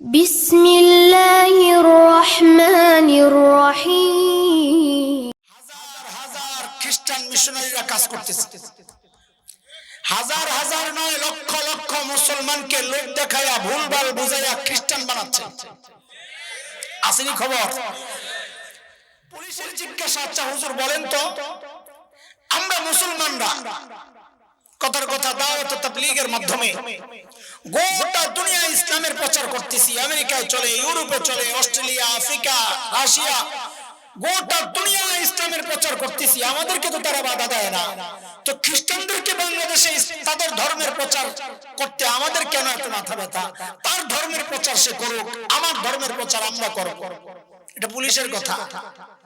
বিসমিল্লাহির রহমানির রহিম। হাজার হাজার খ্রিস্টান মিশনারিরা কাজ করতেছে। হাজার হাজার নয়, লক্ষ লক্ষ মুসলমানকে লোক দেখাইয়া ভুলভাল বুঝাইয়া খ্রিস্টান বানাচ্ছে। আসেনি খবর? পুলিশের জিজ্ঞাসা, আচ্ছা হুজুর বলেন তো, আমরা মুসলমানরা কথার কথা দাওয়াত ও তাবলীগের মাধ্যমে গোটা দুনিয়া ইসলামের প্রচার করতেছি। আমেরিকায় চলে, ইউরোপে চলে, অস্ট্রেলিয়া, আফ্রিকা, রাশিয়া, গোটা দুনিয়া ইসলামের প্রচার করতেছি। আমাদেরকে তো তারা বাধা দেয় না, তো খ্রিস্টানদেরকে বাংলাদেশে তাদের ধর্মের প্রচার করতে আমাদের কেন এত মাথা ব্যথা? তার ধর্মের প্রচার সে করুক, আমার ধর্মের প্রচার আমরা করব। এটা পুলিশের কথা,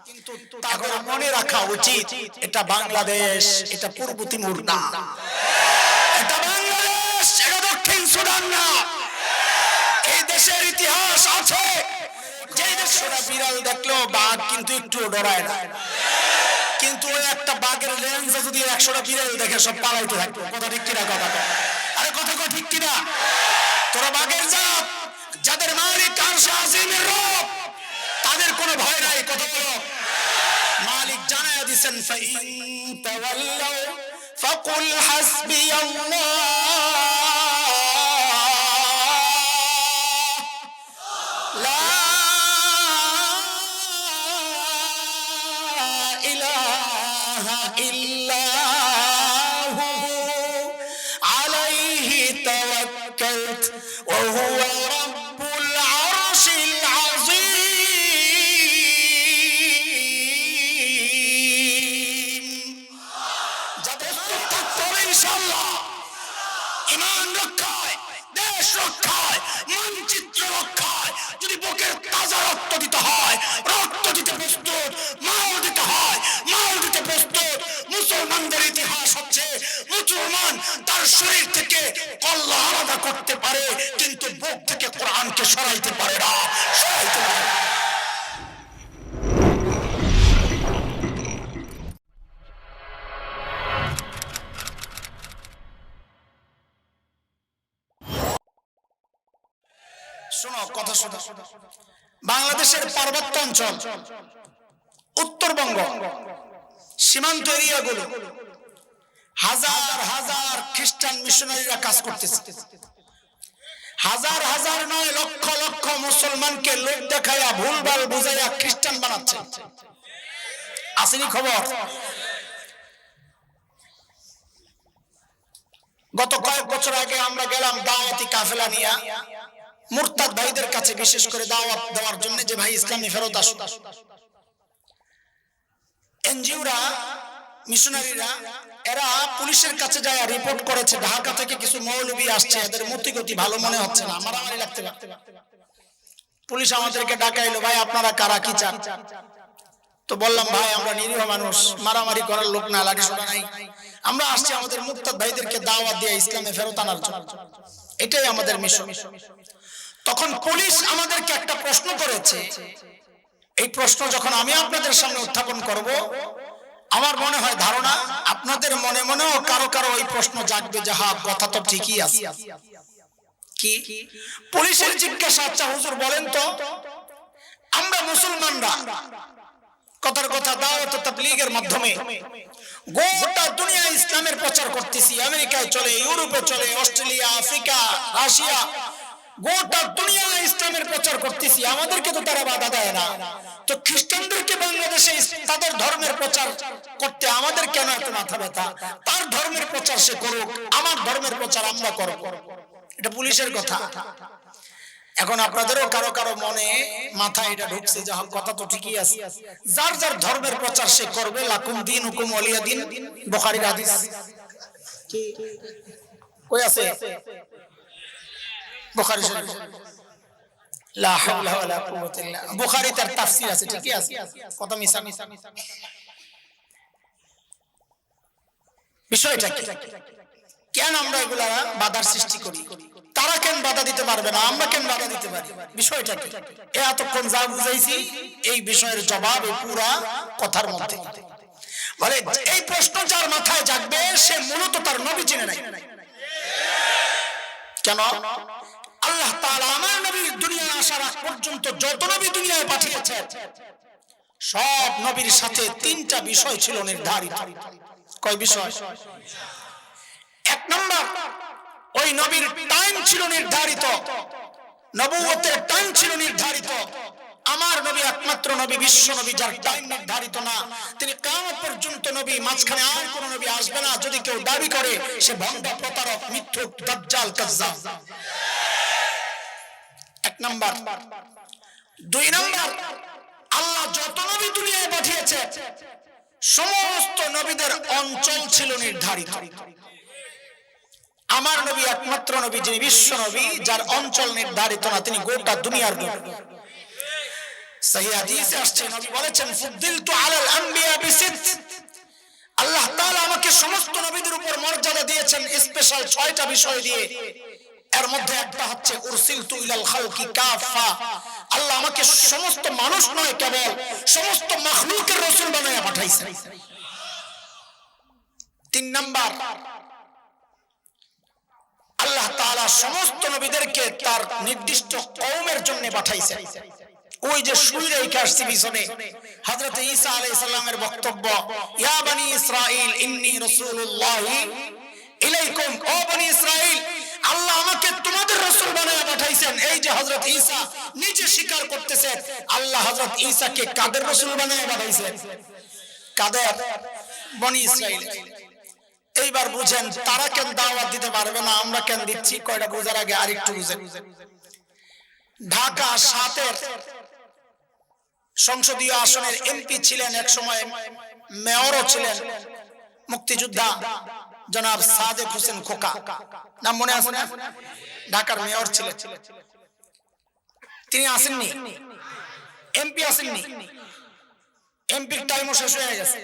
কিন্তু এখন মনে রাখা উচিত এটা বাংলাদেশ, এটা পূর্ব তিমুর না, এটা বাংলাদেশ, এটা দক্ষিণ সুদান না। এই দেশের ইতিহাস আছে, যে দেশরা বিড়াল দেখলো বাঘ কিন্তু একটু ডরায় না, কিন্তু ওই একটা বাঘের লেন্সে যদি 100টা বিড়াল দেখে সব পালাইতে থাকতো। কথা ঠিক কিনা? কথা আরে কথা ঠিক কিনা? তোরা বাঘের জাত, যাদের মালিক আরশে আজিমের রব, তাদের কোনো ভয় নাই। কথা বলো। মালিক জানায়া দিবেন, ফাইন তাওয়াল্লাউ ফাকুল হাসবিয়াল্লাহ লা ইলাহা ইল্লাহু আলাইহি তাওয়াক্কালতু ওয়া হুয়া রাব্বুল আরশিল আযীম। যাদের থাকতে হবে ইনশাআল্লাহ ঈমান রক্ষায়, দেশ রক্ষায়, মানচিত্র রক্ষায়, যদি বুকের তাজা রক্ত দিতে হয় রক্ত দিতে প্রস্তুত, মাল দিতে হয় মাল দিতে প্রস্তুত। মুসলমানদের ইতিহাস হচ্ছে, মুসলমান তার শরীর থেকে কল্লা আলাদা করতে পারে, কিন্তু বুক থেকে কোরআনকে সরাইতে পারে না, সরাইতে পারে না। শোনো, কথা শোনো। বাংলাদেশের পার্বত্য অঞ্চল, উত্তরবঙ্গ, সীমান্ত এরিয়াগুলো হাজার হাজার খ্রিস্টান মিশনারিরা কাজ করতেছে। হাজার হাজার নয়, লক্ষ লক্ষ মুসলমানকে লোক দেখাইয়া ভুলভাল বুঝাইয়া খ্রিস্টান বানাচ্ছে। আসেনি খবর? গত কয়েক বছর আগে আমরা গেলাম দাওয়াতি কাফেলা নিয়ে মুরতাদ ভাইদের কাছে, বিশেষ করে দাওয়াত দেওয়ার জন্য যে ভাই ইসলামে ফেরত আসুন। এনজিওরা, মিশনারিরা, এরা পুলিশের কাছে যায় রিপোর্ট করেছে ঢাকা থেকে কিছু মৌলবী আসছে, এদের মতিগতি ভালো মনে হচ্ছে না, মারামারি লাগতে লাগতে। পুলিশ আমাদেরকে ডাকাইলো, ভাই আপনারা কারা, কি চান? তো বললাম, ভাই আমরা নিরীহ মানুষ, মারামারি করার লোক না, লাঠি সোটা নাই, আমরা আসছি আমাদের মুরতাদ ভাইদেরকে দাওয়াত দিয়ে ইসলামে ফেরত আনার জন্য, এটাই আমাদের মিশন। তখন পুলিশ আমাদেরকে একটা প্রশ্ন করেছে। এই প্রশ্ন যখন আমি আপনাদের সামনে উত্থাপন করব, আমার মনে হয় ধারণা আপনাদের মনে মনেও কারো কারো এই প্রশ্ন জাগবে যে হ্যাঁ, কথা তো ঠিকই আছে। কি? পুলিশের জিজ্ঞাসা, আচ্ছা হুজুর বলেন তো, আমরা মুসলমানরা কথার কথা দাওয়াত ও তাবলীগের মাধ্যমে গোটা দুনিয়া ইসলামের প্রচার করতেছি। আমেরিকায় চলে, ইউরোপে চলে, অস্ট্রেলিয়া, আফ্রিকা, রাশিয়া, গোটা দুনিয়া ইসলামের প্রচার করতেছি। আমাদেরকে তো তারা বাধা দেয় না, তো খ্রিস্টানদেরকে বাংলাদেশে তাদের ধর্মের প্রচার করতে আমাদের কেন এত মাথা ব্যথা? তার ধর্মের প্রচার সে করুক, আমার ধর্মের প্রচার আমরা করব। এটা পুলিশের কথা। এখন আপনাদেরও কারো কারো মনে মাথা এটা ঢুকছে যে কথা তো ঠিকই আছে, যার যার ধর্মের প্রচার সে করবে। লাকুম দিন হুকুম ওয়ালিয়া দিন, বুখারীর হাদিস। কই আছে? বুখারী শরীফ, লা হাওলা ওয়ালা কুওয়াতা ইল্লা বিল্লাহ। বুখারী তার তাফসীর আছে, ঠিকই আছে, কথা মিছা। বিষয়টা কি? কেন আমরা এগুলা বাধার সৃষ্টি করি? তারা কেন বাধা দিতে পারবে না, আমরা কেন বাধা দিতে পারি? বিষয়টা কি? এতক্ষণ যা বুঝাইছি এই বিষয়ের জবাব এই পুরা কথার মধ্যে। বলে এই প্রশ্ন যার মাথায় জাগবে সে মূলত তার নবী চিনে নাই। কেন? আল্লাহ তাআলা আমার নবী দুনিয়া আসার আগ পর্যন্ত যত নবী দুনিয়ায় পাঠিয়েছেন সব নবীর সাথে তিনটা বিষয় ছিল নির্ধারিত। কয় বিষয়? এক নম্বর, ওই নবীর টাইম ছিল নির্ধারিত, নবুয়তের টাইম ছিল নির্ধারিত। আমার নবী একমাত্র নবী, বিশ্ব নবী যার টাইম নির্ধারিত না, তিনি কিয়ামত পর্যন্ত নবী, মাঝখানে আর কোন নবী আসবে না। যদি কেউ দাবি করে সে ভণ্ড, প্রতারক, মিথ্যুক, দাজ্জাল, কাজ্জাব। এক নাম্বার। দুই নাম্বার, আল্লাহ যত নবী দুনিয়ায় পাঠিয়েছে সমস্ত নবীদের অঞ্চল ছিল নির্ধারিত। আমার নবী একমাত্র নবী যিনি বিশ্ব নবী, যার অঞ্চল নির্ধারিত না, তিনি গোটা দুনিয়ার নবী। সহিহ হাদিসে আসছে, নবী বলেছেন, ফুদ্দিলতু আলাল আম্বিয়া বিসিত। আল্লাহ তাআলা আমাকে সমস্ত নবীদের উপর মর্যাদা দিয়েছেন স্পেশাল 6টা বিষয় দিয়ে। এর মধ্যে একটা হচ্ছে উরসিলতু ইলাল খালকি কাফা। আল্লাহ আমাকে সমস্ত মানুষ নয়, কেবল সমস্ত মাখলুকের রাসূল বানায়া পাঠাইছেন। 3 নাম্বার, আল্লাহ তাআলা সমস্ত নবীদেরকে তার নির্দিষ্ট কওমের জন্য পাঠাইছেন। ওই যে শুইরে আসছে পিছনে হযরত ঈসা আলাইহিস সালামের বক্তব্য, ইয়া বনি ইসরাঈল ইন্নী রাসূলুল্লাহি ইলাইকুম। ও বনি ইসরাঈল, আল্লাহ আমাকে তোমাদের রাসূল বানায়া পাঠাইছেন। এই যে হযরত ঈসা নিজে স্বীকার করতেছেন, আল্লাহ হযরত ঈসাকে কাদের রাসূল বানায়া পাঠাইছেন? কাদের? বনি ইসরাঈল। এইবার বুঝেন, তারা কেন দাওয়াত দিতে পারবে না, আমরা কেন দিচ্ছি? কয়টা বোঝার আগে আরেকটু বুঝেন। ঢাকা 7-এর সংসদীয় আসনের এমপি ছিলেন, এক সময় মেয়রও ছিলেন মুক্তিযোদ্ধা জনাব সাদেক হোসেন খোকা। নাম মনে আছে না? ঢাকার মেয়র ছিলেন। তিনি আসেননি, এমপি আসেননি। এমপির টাইমও শেষ হয়ে গেছে।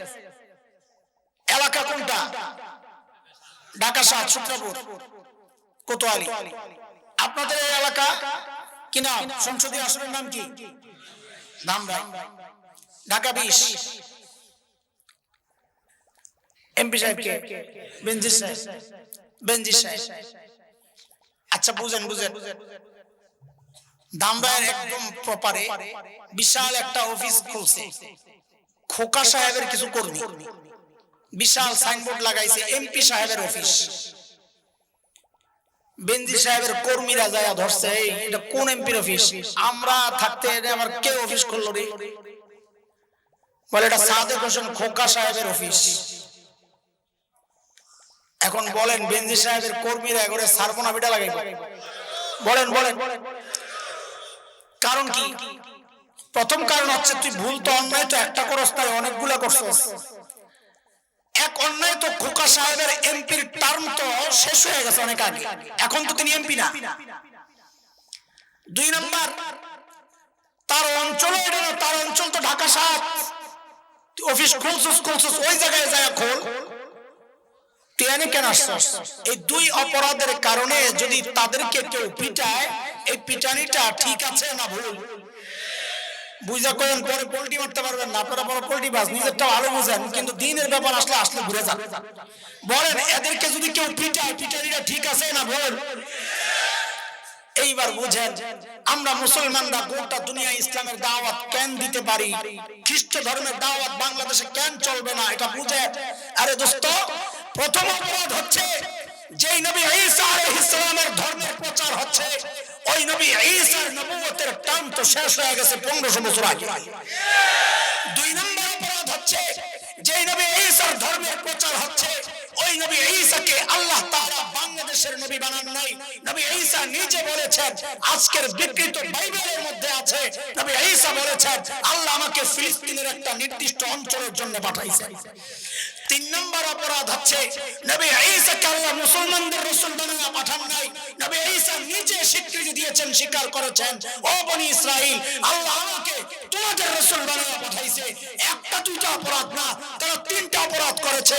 এলাকা কোনটা? ঢাকা 7, সূত্রপুর, কোতোয়ালি। আপনাদের এই এলাকা কি নাম? সংসদীয় আসনের নাম কি? ধামরাই। ঢাকা 20। এমপি সাহেব কে? বেনজির সাহেব। বেনজির সাহেব। আচ্ছা বুঝেন, ধামরাইয়ের একদম প্রপারে বিশাল একটা অফিস খুলছে খোকা সাহেবের কিছু কর্মী। বিশাল সাইনবোর্ড লাগাইছে, এমপি সাহেবের অফিস। বেনজির সাহেবের কর্মীরা যায় ধরছে, এটা কোন এমপির অফিস? আমরা থাকতে আমার কে অফিস করলো রে? বলে এটা সাদেক হোসেন খোকা সাহেবের অফিস। এখন বলেন, বেনজির সাহেবের কর্মীরা এগোরে সারপোনা বিটা লাগাইবে? বলেন বলেন, কারণ কি? প্রথম কারণ হচ্ছে, তুই ভুল তো অন্যায় তো একটা করস না, অনেকগুলা করছস। এক অন্যায় তো খোকা সাহেবের এমপির টার্ম তো শেষ হয়ে গেছে অনেক আগে, এখন তো তিনি এমপি না। 2 নাম্বার, তার অঞ্চল, তার অঞ্চল তো ঢাকা 7। অফিস খুলছস ওই জায়গায় যায় খোল, তুই এনে কেন আসছস? এই 2 অপরাধের কারণে যদি তাদেরকে কেউ পিটায়, এই পিটানিটা ঠিক আছে না ভুল? বুঝা করেন, পরে পোল্টি মারতে পারবেন না। আপনারা বড় পোল্টি বাস, নিজেরটা ভালো বুঝেন, কিন্তু দিনের ব্যাপার আসলে ঘুরে যান। বলেন, এদেরকে যদি কেউ পিটায়, পিটানিটা ঠিক আছে না ভুল? এইবার বুঝেন, আমরা মুসলমানরা গোটা দুনিয়া ইসলামের দাওয়াত কেন দিতে পারি, খ্রিস্ট ধর্মের দাওয়াত বাংলাদেশে কেন চলবে না, এটা বুঝে। আরে দোস্ত, প্রথম অপরাধ হচ্ছে, যেই নবী ঈসা আলাইহিস সালামের ধর্মের প্রচার হচ্ছে, ওই নবী ঈসার নবুয়তের টাইম তো শেষ হয়ে গেছে 1500 বছর আগে। 2 নম্বর অপরাধ হচ্ছে, যেই নবী ঈসার ধর্মের প্রচার হচ্ছে, ওই নবী ঈসাকে আল্লাহ তাআলা বাংলাদেশের নবী বানান নাই। নবী ঈসা নিজে বলেছেন, আজকের বিকৃত বাইবেলের মধ্যে আছে, নবী ঈসা বলেছেন, আল্লাহ আমাকে ফিলিস্তিনের একটা নির্দিষ্ট অঞ্চলের জন্য পাঠাইছেন। 3 নম্বর অপরাধ হচ্ছে, নবী ঈসাকে আল্লাহ মুসলমানদের রাসূল বানায়া পাঠান নাই। নবী ঈসা নিজে স্বীকৃতি দিয়েছেন, স্বীকার করেছেন, ও বনি ইসরাঈল, আল্লাহ আমাকে তোমাদের রাসূল বানায়া পাঠাইছে। একটা 2টা অপরাধ না, তারা 3টা অপরাধ করেছে।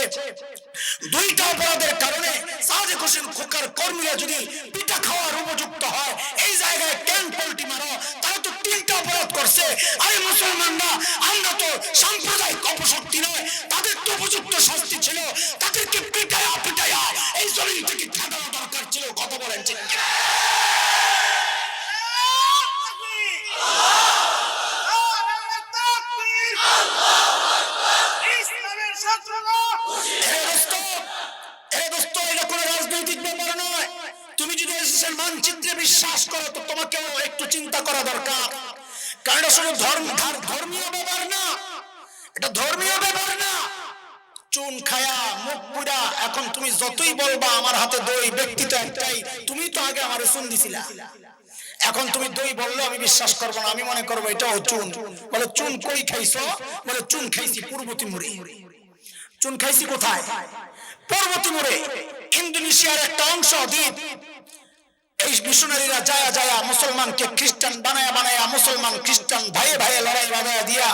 2টা অপরাধের কারণে সাদেক হোসেন খোকার কর্মীরা যদি পিটা খাওয়ার উপযুক্ত হয়, এই জায়গায় কেন পোল্টি মারো? তারা তো 3টা অপরাধ করছে। আরে মুসলমানরা, আমরা তো সাম্প্রদায়িক অপশক্তি নয়, তাদের তো উপযুক্ত শাস্তি ছিল, তাদেরকে পিটায়া এই জমিন থেকে খেদানো দরকার ছিল। কথা বলেন ঠিক কিনা? কোনো রাজনৈতিক ব্যাপার নয়। তুমি যদি এসেছেন মানচিত্রে বিশ্বাস করো তো তোমাকেও একটু চিন্তা করা দরকার, কারণ এটা শুধু ধর্মীয় ব্যাপার না, এটা ধর্মীয় ব্যাপার না। চুন খায়া মুখ পুরা এখন তুমি যতই বলবা আমার হাতে দই, ব্যক্তি তো একটাই, তুমি তো আগে আমারে চুন দিছিলা, এখন তুমি দই বললে আমি বিশ্বাস করবো না, আমি মনে করবো এটাও চুন। বলে চুন কই খাইছো? বলে চুন খাইছি পূর্ব তিমুরে। চুন খাইছি কোথায়? পূর্ব তিমুরে, ইন্দোনেশিয়ার একটা অংশ দ্বীপ। এই মিশনারিরা যায়া যায়া মুসলমানকে খ্রিস্টান বানায়া বানায়া মুসলমান খ্রিস্টান ভাইয়ে ভাইয়ে লড়াই বাঁধায়া দিয়া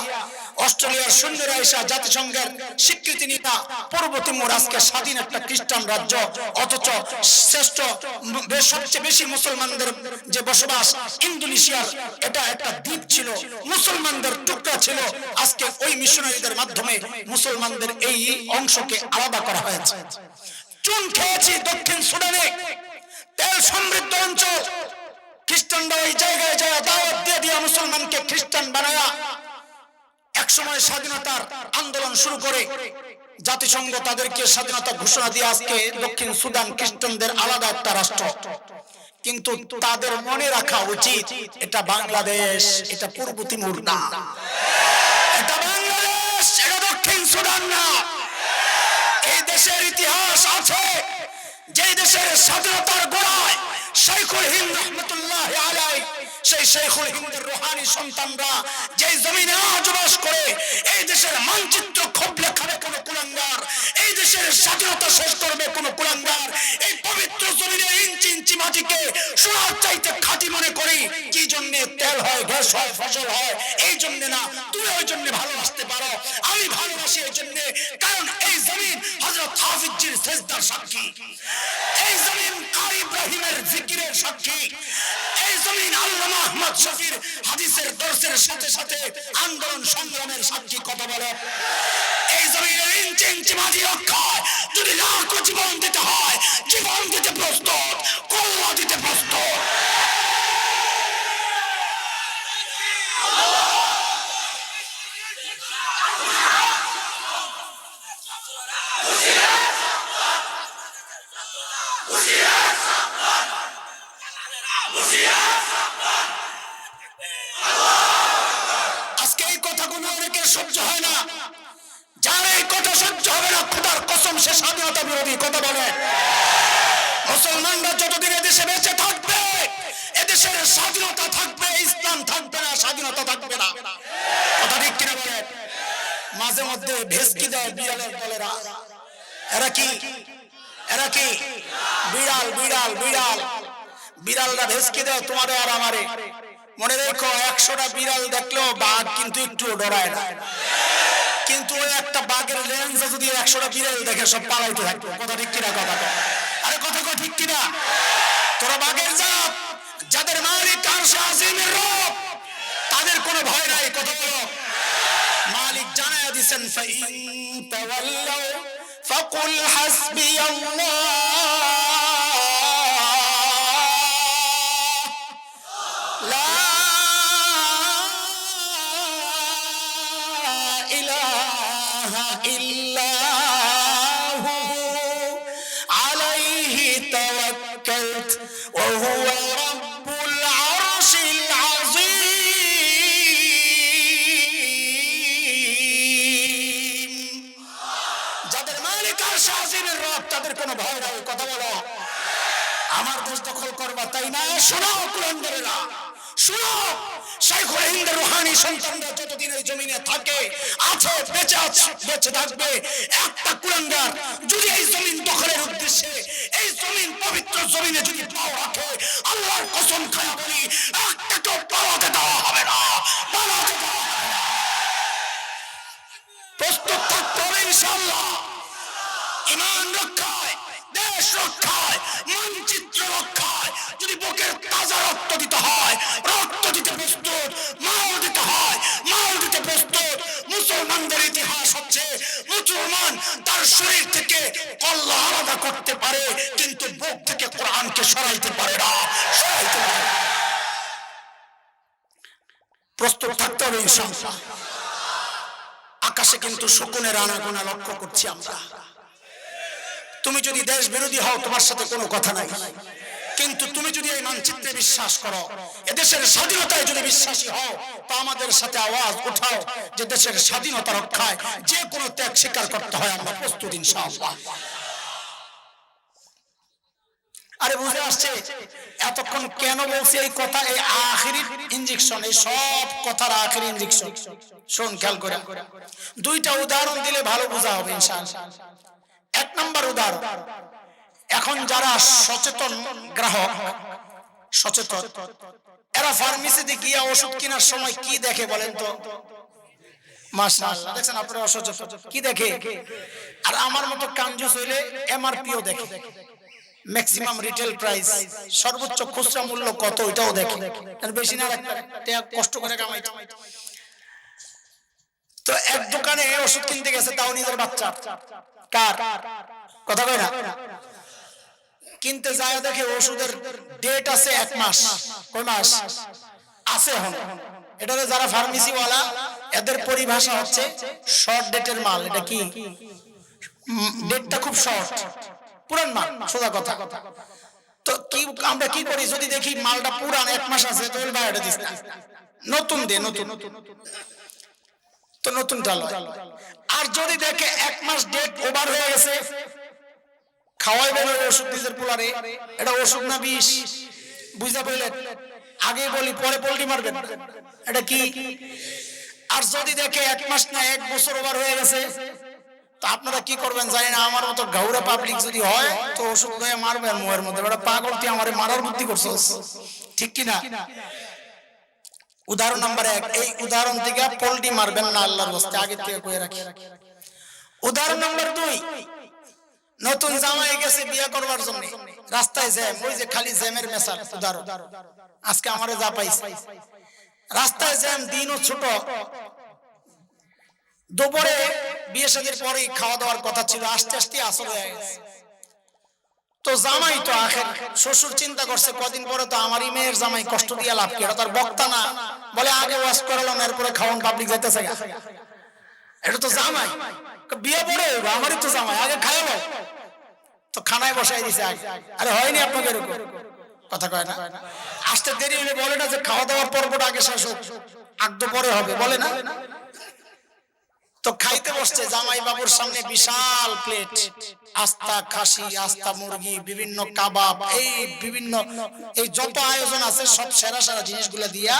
অস্ট্রেলিয়ার সৈন্যরা এসে জাতিসংঘের স্বীকৃতি নিতা পূর্ব তিমুর আজকে স্বাধীন একটা খ্রিস্টান রাজ্য, অথচ শ্রেষ্ঠ সবচেয়ে বেশি মুসলমানদের যে বসবাস ইন্দোনেশিয়ার, এটা একটা দ্বীপ ছিল, মুসলমানদের টুকরা ছিল। আজকে ওই মিশনারিদের মাধ্যমে মুসলমানদের এই অংশকে আলাদা করা হয়েছে। চুন খেয়েছি দক্ষিণ সুদানে, তেল সমৃদ্ধ অঞ্চল, খ্রিস্টানরা ওই জায়গায় যায় দাওয়াত দিয়ে দিয়া মুসলমানকে খ্রিস্টান বানায়া একসময় স্বাধীনতার আন্দোলন শুরু করে জাতিসংঘ তাদেরকে স্বাধীনতা ঘোষণা দিয়ে আজকে দক্ষিণ সুদান খ্রিস্টানদের আলাদা একটা রাষ্ট্র। কিন্তু তাদের মনে রাখা উচিত এটা বাংলাদেশ, এটা পূর্ব তিমুর না, এটা বাংলাদেশ, এটা দক্ষিণ সুদান না। এই দেশের ইতিহাস আছে, যে দেশের স্বাধীনতার গোড়ায় শাইখুল হিন্দ রহমতুল্লাহ আলাইহি, সেই শাইখুল হিন্দের রুহানি সন্তানরা যে জমিনে আজ বাস করে, এই দেশের মানচিত্র খোবলে খাবে কোন কুলাঙ্গার, এই দেশের স্বাধীনতা শেষ করবে কোন কুলাঙ্গার। এই পবিত্র জমিনের ইঞ্চি ইঞ্চি মাটিকে সোনার চাইতে খাঁটি মনে করি। কি জন্যে তেল হয়, গ্যাস হয়, ফসল হয়? এই জন্য না, তুমি ওই জন্য ভালোবাসতে পারো, আমি ভালোবাসি এই জন্য, কারণ এই জমিন হযরত হাফিজজির সেজদার সাক্ষী, এই জমিন কারি ইব্রাহিমের জিকিরের সাক্ষী, এই জমিন আল্লামা আহমদ শফির হাদিসের দর্শের সাথে সাথে আন্দোলন সংগ্রামের সাক্ষী। কথা বলে, এই জমিনের ইঞ্চি ইঞ্চি মাটি রক্ষায় যদি লাখো জীবন দিতে হয়, জীবন দিতে প্রস্তুত, কল্লা দিতে প্রস্তুত। আজকে এই কথাগুলো অনেকের সহ্য হয় না, যার এই কথা সহ্য হবে না খোদার কসম সে স্বাধীনতা বিরোধী। কথা বলে, মুসলমানরা যতদিন এদেশে বেঁচে থাকবে এদেশের স্বাধীনতা থাকবে, ইসলাম থাকবে না, স্বাধীনতা থাকবে না। কথা ঠিক কিনা বলে? মাঝে মধ্যে ভেস্কি দেয় বিড়ালের দলেরা, এরা কি? এরা কি? বিড়াল বিড়াল বিড়াল, বিড়ালরা ভেস্কি দেয় তোমারে আর আমারে। মনে রেখো, 100টা বিড়াল দেখলেও বাঘ কিন্তু একটু ডরায় না, কিন্তু ওই একটা বাঘের লেন্সে যদি 100টা বিড়াল দেখে সব পালাইতে থাকবে। কথা ঠিক কিনা? কথা, আরে কথা কো ঠিক কিনা? তোরা বাঘের জাত, যাদের মালিক আরশে আজিমের রব, তাদের কোনো ভয় নাই। কথা বলো, মালিক জানায়া দিবেন, ফাইন তাওয়াল্লাউ ফাকুল হাসবিয়াল্লাহ লা ইলাহা ইল্লাহু আলাইহি তাওয়াক্কালত ওয়া হুয়া রাব্বুল আরশিল আযীম। যাদের মালিক আরশে আজিমের রব, তাদের কোনো ভয় নাই। কথা বলো, আমার দেশ দখল করবা তাই না? শোনো কুলাঙ্গারেরা, শোনো, শাইখুল হিন্দ রুহানি সন্তানরা যতদিন এই জমিনে থাকে, আছে, বেঁচে থাকবে, একটা কুলাঙ্গার যদি এই জমিন দখলের উদ্দেশ্যে এই জমিন পবিত্র জমিনে যদি পাও রাখে, আল্লাহর কসম খায়া বলি, একটাকেও পালাতে দেওয়া হবে না, পালাতে দেওয়া হবে না। প্রস্তুত থাকতে হবে ইনশাআল্লাহ, ঈমান রক্ষায়, দেশ রক্ষায়, মানচিত্র রক্ষায় যদি বুকের তাজা রক্ত দিতে হয়, রক্ত দিতে প্রস্তুত, মাল দিতে হয়, মাল দিতে প্রস্তুত। মুসলমানদের ইতিহাস হচ্ছে, মুসলমান তার শরীর থেকে কল্লা আলাদা করতে পারে, কিন্তু বুক থেকে কোরআনকে সরাইতে পারে না, সরাইতে পারে না। প্রস্তুত থাকতে হবে ইনশাআল্লাহ। আকাশে কিন্তু শকুনের আনাগোনা লক্ষ্য করছি আমরা, তুমি যদি দেশ বিরোধী হও তোমার সাথে কোনো কথা নাই, কিন্তু তুমি যদি এই মানচিত্রে বিশ্বাস করো, এদেশের স্বাধীনতায় যদি বিশ্বাসী হও, তো আমাদের সাথে আওয়াজ উঠাও যে দেশের স্বাধীনতা রক্ষায় যে কোনো ত্যাগ স্বীকার করতে হয়, আমরা প্রস্তুত ইনশাআল্লাহ। আরে বুঝে আসছে এতক্ষণ কেন বলছি এই কথা? এই আখেরি ইনজেকশন, এই সব কথার আখেরি ইনজেকশন। শোন, খেয়াল করে দুইটা উদাহরণ দিলে ভালো বোঝা হবে ইনশাআল্লাহ। এক নাম্বার উদাহরণ, এখন যারা সচেতন গ্রাহক, সচেতন, এরা ফার্মেসিতে গিয়ে ওষুধ কেনার সময় কি দেখে বলেন তো? মাশাআল্লাহ, দেখছেন আপনারা অসচেতন কি দেখে? আর আমার মতো কাঞ্জুস হইলে এমআরপিও দেখে, ম্যাক্সিমাম রিটেল প্রাইস, সর্বোচ্চ খুচরা মূল্য কত ওইটাও দেখে, বেশি না কষ্ট করে কামাইতে। তো এক দোকানে ওষুধ কিনতে গেছে, তাও নিজের বাচ্চা, কার কথা কয় না, কিনতে যায় দেখে ওষুধের ডেট আছে 1 মাস। কয় মাস আছে? এখন এটা যারা ফার্মেসি ওয়ালা এদের পরিভাষা হচ্ছে শর্ট ডেটের মাল। এটা কি ডেটটা খুব শর্ট, পুরান মাল, সোজা কথা। তো কি আমরা কি করি, যদি দেখি মালটা পুরান 1 মাস আছে, তো বাইরে দিস না, নতুন দে, নতুন, তো নতুনটা লয়। আর যদি দেখে 1 মাস ডেট ওভার হয়ে গেছে, খাওয়াইবেন ওই ওষুধ নিজের পোলারে, এটা ওষুধ না বিষ, বুঝতে পারলেন? আগে বলি পরে পোল্টি মারবেন, এটা কি? আর যদি দেখে 1 মাস না 1 বছর ওভার হয়ে গেছে, তো আপনারা কি করবেন জানি না, আমার মতো গাউরা পাবলিক যদি হয় তো ওষুধ লয়ে মারবে আর মুহের মধ্যে, এটা পাগল, তুই আমারে মারার বুদ্ধি করছিস, ঠিক কি না? উদাহরণ নাম্বার 1, এই উদাহরণ থেকে পোল্টি মারবেন না আল্লাহর রাস্তায়, আগে থেকে কয়ে রাখি। উদাহরণ নাম্বার 2, নতুন জামাই গেছে বিয়ে করবার জন্য, রাস্তায় জ্যাম, ওই যে খালি জ্যামের মেসাল উদাহরণ, আজকে আমারে যা পাইছে, রাস্তায় জ্যাম, দিনও ছোট, দুপুরে বিয়ে শাদীর পরে খাওয়া দাওয়ার কথা ছিল, আস্তে আস্তে আসর হয়ে গেছে। তো জামাই তো আখের শ্বশুর চিন্তা করছে কদিন পরে তো আমারই মেয়ের জামাই, কষ্ট দিয়ে লাভ কি, এটা তার বক্তা না, বলে আগে ওয়াশ করালাম এরপরে খাওয়ান, পাবলিক যাইতেছে, এটা তো জামাই, বিয়ে পরে আমারই তো জামাই, আগে খাওয়ালো, তো খানায় বসাই দিছে আগে। আরে হয়নি আপনাকে এরকম কথা কয় না? আসতে দেরি হলে বলে না যে খাওয়া দাওয়ার পর্বটা আগে শেষ হোক, আগতো পরে হবে, বলে না? তো খাইতে বসছে, জামাই বাবুর সামনে বিশাল প্লেট, আস্তা খাসি, আস্তা মুরগি, বিভিন্ন কাবাব, এই বিভিন্ন এই যত আয়োজন আছে সব সেরা সেরা জিনিসগুলা দিয়া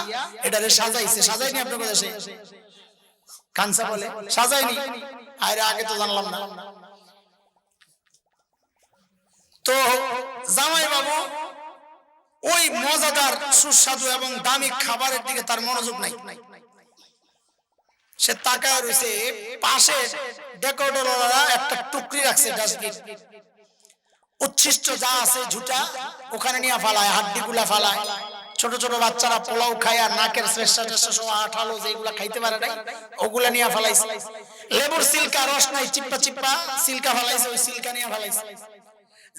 এটারে সাজাইছে। সাজাইনি আপনাদের দেশে? কানসা বলে সাজাইনি? আরে আগে তো জানলাম না। তো জামাই বাবু ওই মজাদার সুস্বাদু এবং দামি খাবারের দিকে তার মনোযোগ নাই, সে তাকায় রয়েছে। পাশে ডেকোরেটররা একটা টুকরি রাখছে, ডাস্টবিন, উচ্ছিষ্ট যা আছে ঝুটা ওখানে নিয়ে ফালায়, হাড্ডি গুলা ফালায়। ছোট ছোট বাচ্চারা পোলাও খায় আর নাকের শ্রেষ্ঠ আঠালো যেগুলা খাইতে পারে নাই ওগুলা নিয়ে ফালাইছে। লেবুর সিল্কা রস নাই, চিপ্পা চিপ্পা সিল্কা ফালাইছে, ওই সিল্কা নিয়ে ফালাইছে।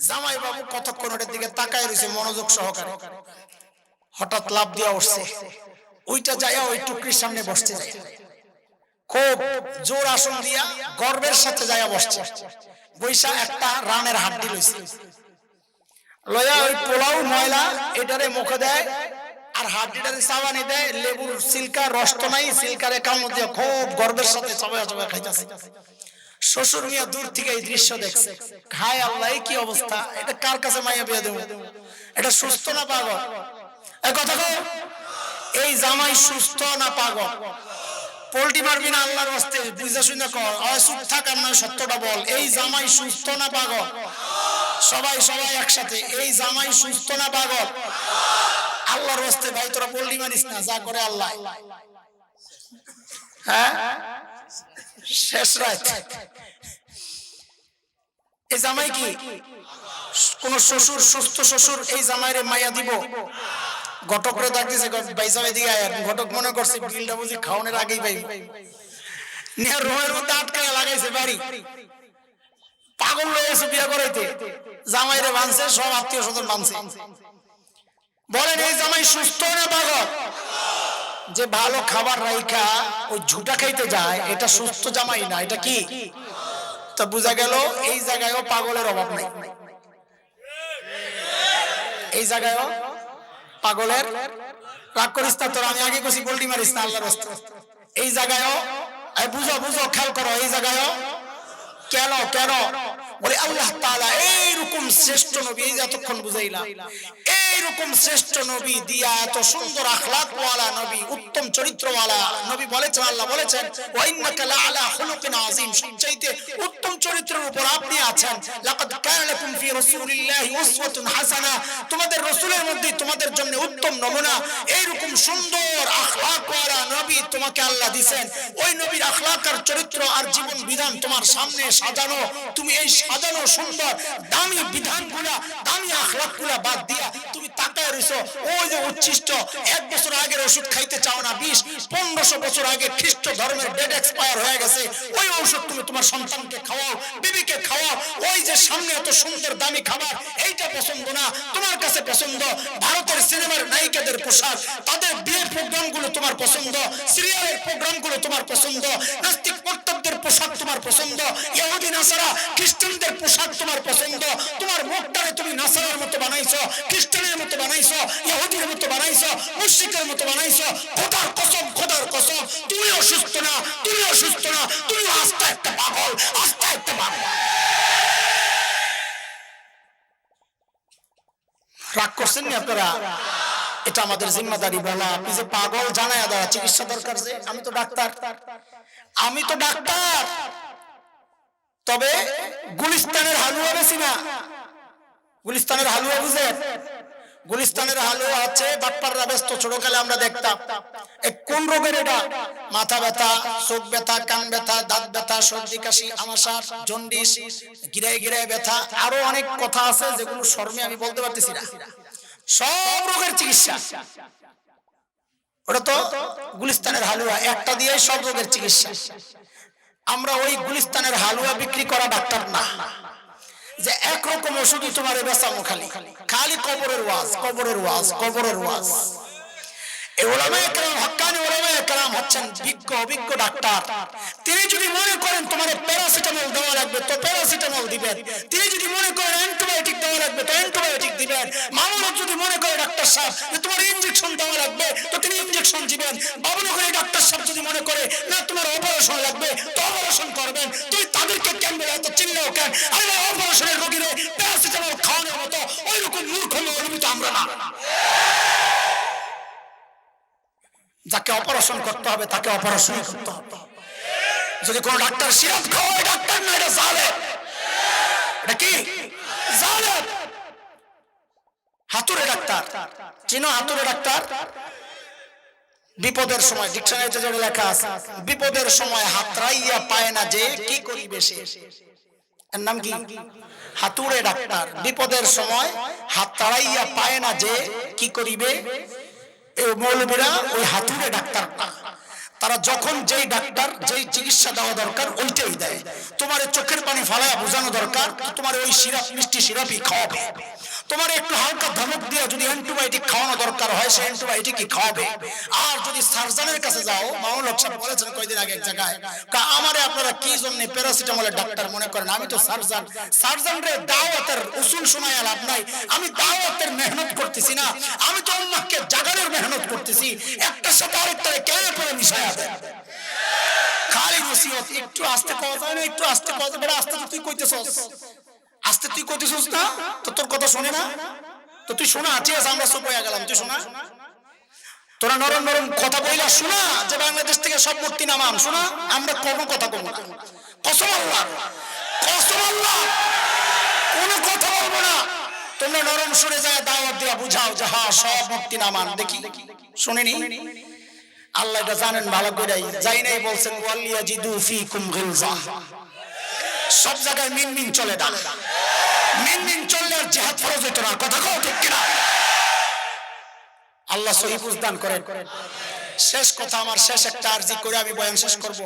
জামাই বাবু কতক্ষণ ওটার দিকে তাকায় রয়েছে মনোযোগ সহকারে। হঠাৎ লাভ দিয়া উঠছে, ওইটা যায় ওই টুকরির সামনে বসতে যায়, খুব জোর আসন দিয়া গর্বের সাথে যায় বসছে। বৈশা একটা রানের হাড্ডি লইছে, লয়া ওই পোলাও ময়লা এটারে মুখে দেয় আর হাড্ডিটারে চাবানি দেয়। লেবুর সিল্কা রস তো নাই, সিল্কারে কামড় দিয়ে খুব গর্বের সাথে চাবায়া চাবায়া খাইতেছে। শ্বশুর মিয়া দূর থেকে এই দৃশ্য দেখছে, খায় আল্লাহ কি অবস্থা, এটা কার কাছে মাইয়া বিয়ে দেব, এটা সুস্থ না পাগল? এই কথা কও, এই জামাই সুস্থ না পাগল? পোল্টি মারবি না আল্লাহর রাস্তে, বুঝা শুনে কর, চুপ থাক আর নয় সত্যটা বল। এই জামাই সুস্থ না পাগল? সবাই সবাই একসাথে, এই জামাই সুস্থ না পাগল? আল্লাহর রাস্তে ভাই তোরা পোল্টি মারিস না, যা করে আল্লাহ। হ্যাঁ, শেষ রাত। এই জামাই কি কোন শ্বশুর, সুস্থ শ্বশুর এই জামাইরে মাইয়া দিব? ঘটকরে ডাক দিছে, বাইসা এদিকে আয়। ঘটক মনে করছে বিলটা বুঝি খাওয়ানোর আগেই পাইব, নিয়ে রোহের মধ্যে আটকায় লাগাইছে বাড়ি। পাগল হয়ে গেছে বিয়ে করাইতে, জামাইরে বানছে, সব আত্মীয় স্বজন বানছে। বলেন এই জামাই সুস্থ না পাগল? যে ভালো খাবার রাইখা ওই ঝুটা খাইতে যায়, এটা সুস্থ জামাই না, এটা কি? তো বোঝা গেল এই জায়গায়ও পাগলের অভাব নাই, এই জায়গায়ও পাগলের। রাগ করিস না, তোর আমি আগে কইছি গোল্ডি মারিস না আল্লাহর রাস্তা। এই জায়গায়ও বুঝো বুঝো, খেয়াল করো, এই জায়গায়ও কেন কেন বলে আল্লাহ তাআলা এইরকম শ্রেষ্ঠ নবী, এই যতক্ষণ বুঝাইলাম, এইরকম শ্রেষ্ঠ নবী দিয়া এত সুন্দর আখলাকওয়ালা নবী, উত্তম চরিত্রওয়ালা নবী বলেছেন, আল্লাহ বলেছেন ওয়া ইন্নাকা লাআলা খুলুকিন আযীম, সবচাইতে উত্তম চরিত্রের উপর আপনি আছেন। লাকাদ কানা লাকুম ফি রাসূলিল্লাহি উসওয়াতুন হাসানা, তোমাদের রাসূলের মধ্যে তোমাদের জন্য উত্তম নমুনা, এইরকম সুন্দর আখলাকওয়ালা নবী তোমাকে আল্লাহ দিবেন। ওই নবীর আখলাক আর চরিত্র আর জীবন বিধান তোমার সামনে সাজানো, তুমি এই সাজানো সুন্দর দামি বিধানগুলা, দামি আখলাকগুলা বাদ দিয়া তুমি তাকায় রইছো ওই যে উচ্ছিষ্ট 1 বছর আগের ওষুধ খাইতে চাও না, 20-1500 বছর আগে খ্রিস্ট ধর্মের ডেট এক্সপায়ার হয়ে গেছে, ওই ঔষধ তুমি তোমার সন্তানকে খাওয়াও, বিবিকে খাওয়াও। ওই যে সামনে এত সুন্দর দামি খাবার, এইটা পছন্দ না, তোমার কাছে পছন্দ ভারতের সিনেমার নায়িকাদের পোশাক, তাদের বিয়ের প্রোগ্রামগুলো তোমার পছন্দ, সিরিয়ালের প্রোগ্রামগুলো তোমার পছন্দ, নাস্তিক মর্তবদের পোশাক তোমার পছন্দ, ইহুদি নাসারা খ্রিস্টানদের পোশাক তোমার পছন্দ, তোমার মুখটারে তুমি নাসারার মতো বানাইছো, খ্রিস্টানের মতো বানাইছো, ইহুদির মতো বানাইছো, মুশরিকের মতো বানাইছো। খোদার কসম, খোদার কসম, তুমি অসুস্থ না, তুমি অসুস্থ না, তুমি আস্তা একটা পাগল, আস্তা একটা পাগল। রাগ করছেন না আপনারা? এটা আমাদের জিম্মাদারি বলা, আপনি যে পাগল জানায়া দেওয়া, চিকিৎসা দরকার। যে আমি তো ডাক্তার, আমি তো ডাক্তার, তবে গুলিস্তানের হালুয়া বেশি না। গুলিস্তানের হালুয়া বুঝে? গুলিস্তানের হালুয়া হচ্ছে বাটপাররা ব্যস্ত, ছোটকালে আমরা দেখতাম। কোন রোগের এটা? মাথা ব্যথা, চোখ ব্যথা, কান ব্যথা, দাঁত ব্যথা, সর্দি কাশি, আমাশা, জন্ডিস, গিরায় গিরায় ব্যথা, আরো অনেক কথা আছে যেগুলো শর্মে আমি বলতে পারতেছি না। সব রোগের চিকিৎসা ওটা তো গুলিস্তানের হালুয়া, একটা দিয়ে সব রোগের চিকিৎসা। আমরা ওই গুলিস্তানের হালুয়া বিক্রি করা ডাক্তার না, যে একরকম ওষুধই তোমার বেচামো, খালি খালি কবরের ওয়াজ, কবরের ওয়াজ, কবরের ওয়াজ। ওলামায়ে কেরাম, হক্কানি ওলামায়ে কেরাম হচ্ছেন বিজ্ঞ অভিজ্ঞ ডাক্তার। তিনি যদি মনে করেন তোমার প্যারাসিটামল দেওয়া লাগবে তো প্যারাসিটামল দিবেন, তিনি যদি মনে করেন অ্যান্টিবায়োটিক দেওয়া লাগবে তো অ্যান্টিবায়োটিক দিবেন। মামুনুর যদি মনে করে ডাক্তার সাহেব যে তোমার ইনজেকশন দেওয়া লাগবে তো তিনি ইনজেকশন দিবেন। বাবুনগরের ডাক্তার সাহেব যদি মনে করে না তোমার অপারেশন লাগবে তো অপারেশন করবেন। তুই তাদেরকে কেন বলে এত চিনলেও কেন? আরে অপারেশনের রোগীরে প্যারাসিটামল খাওয়ানোর মতো ওই রকম মূর্খ মৌলবি তো আমরা না। যাকে অপারেশন করতে হবে তাকে অপারেশন করতে হবে। যদি কোন ডাক্তার সিরাপ খাওয়ায়, ডাক্তার না, এটা জালেম। এটা কি? জালেম। হাতুড়ে ডাক্তার চিনো? হাতুড়ে ডাক্তার বিপদের সময়, ডিকশনারিতে যেটা লেখা আছে, বিপদের সময় হাতড়াইয়া পায় না যে কি করিবে সে। এর নাম কি? হাতুড়ে ডাক্তার। বিপদের সময় হাতড়াইয়া পায় না যে কি করিবে। এই মৌলবীরা ওই হাতুড়ে ডাক্তার না, তারা যখন যেই ডাক্তার যেই চিকিৎসা দেওয়া দরকার ওইটাই দেয়। তোমার চোখের পানি ফালায়া বোঝানো দরকার, তোমার ওই সিরাপ, মিষ্টি সিরাপই খাওয়াবে। তোমার একটু হালকা ধমক দিয়ে যদি অ্যান্টিবায়োটিক খাওয়ানো দরকার হয় সে অ্যান্টিবায়োটিকই খাওয়াবে। আর যদি সার্জনের কাছে যাও, মামুনুল হক সাহেব বলেছেন কয়েকদিন আগে এক জায়গায়, আমারে আপনারা কি জন্য প্যারাসিটামলের ডাক্তার মনে করেন? আমি তো সার্জন। সার্জনরে দাওয়াতের উসুল শোনায় লাভ নাই, আমি দাওয়াতের মেহনত করতেছি না, আমি তো উম্মাহকে জাগানোর মেহনত করতেছি। একটার সাথে আরেকটারে কেন করে মিশায়া দেন? খালি নসিহত। একটু আস্তে কথা যায় না, একটু আস্তে কথা, বড় আস্তে তুই কইতেছস, আস্তে তুই কইতেছস না, তো তোর কথা শুনে না, তো তুই শোনা আছিস, আমরা সব হয়ে গেলাম, তুই শোনা। তোরা নরম নরম কথা বইলা শোনা যে বাংলাদেশ থেকে সব মূর্তি নামান, শোনা। আমরা কোনো কথা বলবো না, কসম আল্লাহ, কসম আল্লাহ, কোনো কথা বলবো না। তোমরা নরম শুনে যায় দাওয়াত দিয়া বুঝাও যে হ্যাঁ সব মূর্তি নামান। দেখি শুনিনি? আল্লাহ এটা জানেন ভালো করেই, যাই নাই বলছেন ওয়ালিয়াজিদু ফীকুম গিলজা। সব জায়গায় মিনমিন চলে না, মিনমিন চললে আর জিহাদ ফরজ হইতো না। কথা কও ঠিক কিনা? আল্লাহ সহি বুঝদান করেন। শেষ কথা, আমার শেষ একটা আরজি করে আমি বয়ান শেষ করব।